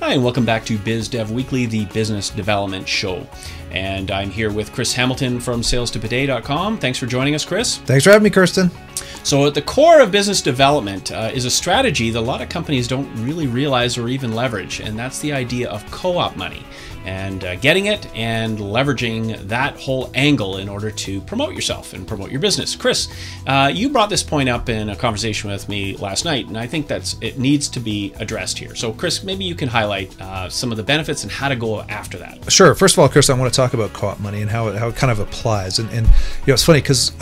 Hi, and welcome back to BizDevWeekly, the business development show. And I'm here with Chris Hamilton from SalesToPay.com. Thanks for joining us, Chris. Thanks for having me, Kersten. So at the core of business development is a strategy that a lot of companies don't really realize or even leverage, and that's the idea of co-op money. And getting it and leveraging that whole angle in order to promote yourself and promote your business. Chris, you brought this point up in a conversation with me last night, and I think it needs to be addressed here. So Chris, maybe you can highlight some of the benefits and how to go after that. Sure. First of all, Chris, I want to talk about co-op money and how it kind of applies. And you know, it's funny because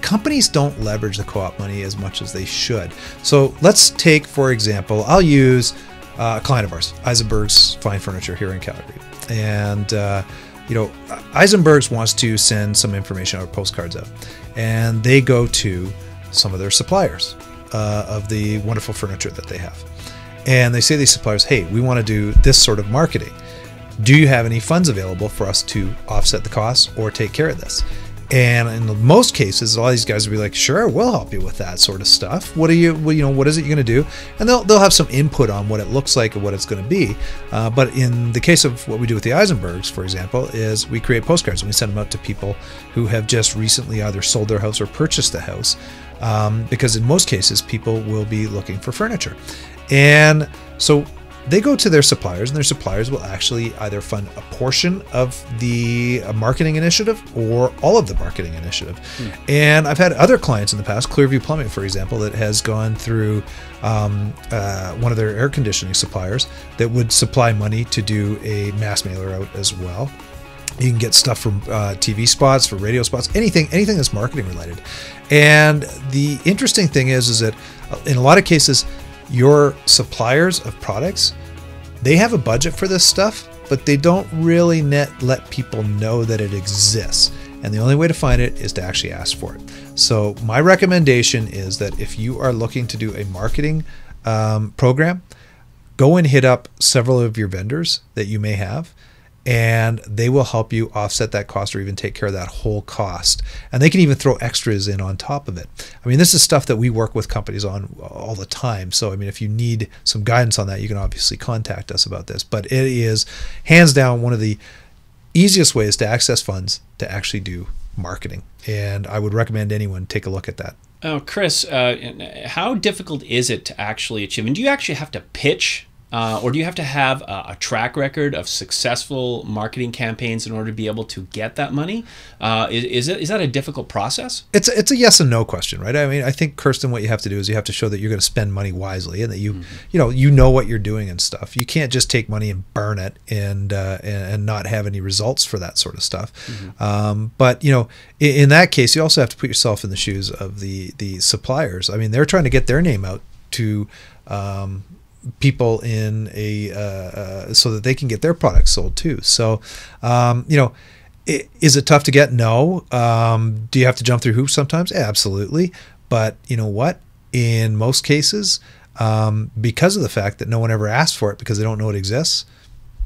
companies don't leverage the co-op money as much as they should. So let's take, for example, I'll use a client of ours, Eisenberg's Fine Furniture here in Calgary. And, you know, Eisenberg's wants to send some information or postcards out. And they go to some of their suppliers of the wonderful furniture that they have. And they say to these suppliers, hey, we want to do this sort of marketing. Do you have any funds available for us to offset the costs or take care of this? And in most cases, a lot of these guys will be like, sure, we'll help you with that sort of stuff. What is it you're going to do? And they'll have some input on what it looks like and what it's going to be. But in the case of what we do with the Eisenbergs, for example, is we create postcards and we send them out to people who have just recently either sold their house or purchased a house. Because in most cases, people will be looking for furniture. And so they go to their suppliers, and their suppliers will actually either fund a portion of the marketing initiative or all of the marketing initiative. And I've had other clients in the past, Clearview Plumbing, for example, that has gone through one of their air conditioning suppliers that would supply money to do a mass mailer out as well. You can get stuff from TV spots, for radio spots, anything that's marketing related. And the interesting thing is that in a lot of cases, your suppliers of products, they have a budget for this stuff, but they don't really let people know that it exists. And the only way to find it is to actually ask for it. So my recommendation is that if you are looking to do a marketing program, go and hit up several of your vendors that you may have, and they will help you offset that cost or even take care of that whole cost. And they can even throw extras in on top of it. I mean, this is stuff that we work with companies on all the time. So, I mean, if you need some guidance on that, you can obviously contact us about this. But it is hands down one of the easiest ways to access funds to actually do marketing. And I would recommend anyone take a look at that. Oh, Chris, how difficult is it to actually achieve? And do you actually have to pitch? Or do you have to have a track record of successful marketing campaigns in order to be able to get that money? Is that a difficult process? It's a yes and no question, right? I mean, I think, Kersten, what you have to do is you have to show that you're going to spend money wisely and that you know what you're doing and stuff. You can't just take money and burn it and not have any results for that sort of stuff. But you know, in that case, you also have to put yourself in the shoes of the suppliers. I mean, they're trying to get their name out to people in so that they can get their products sold too. So, you know, is it tough to get? No. Do you have to jump through hoops sometimes? Yeah, absolutely. But you know what? In most cases, because of the fact that no one ever asked for it because they don't know it exists,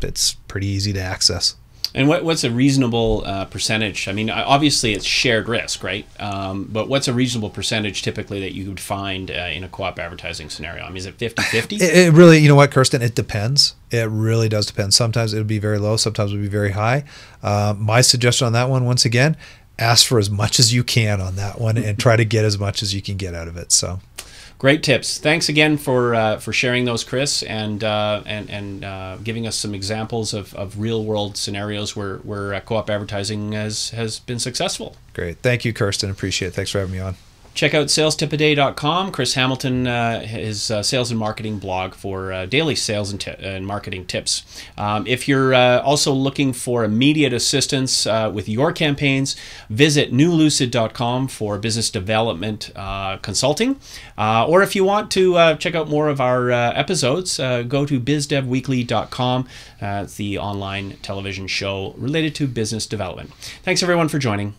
it's pretty easy to access. And what's a reasonable percentage? I mean, obviously it's shared risk, right? But what's a reasonable percentage typically that you would find in a co-op advertising scenario? I mean, is it 50-50? It really, you know what, Kersten, it depends. It really does depend. Sometimes it'll be very low. Sometimes it'll be very high. My suggestion on that one, once again, ask for as much as you can on that one and try to get as much as you can get out of it. So. Great tips. Thanks again for sharing those, Chris, and giving us some examples of real world scenarios where co-op advertising has been successful. Great. Thank you, Kersten. Appreciate it. Thanks for having me on. Check out SalesTipAday.com. Chris Hamilton, his sales and marketing blog for daily sales and marketing tips. If you're also looking for immediate assistance with your campaigns, visit newlucid.com for business development consulting. Or if you want to check out more of our episodes, go to BizDevWeekly.com. It's the online television show related to business development. Thanks everyone for joining.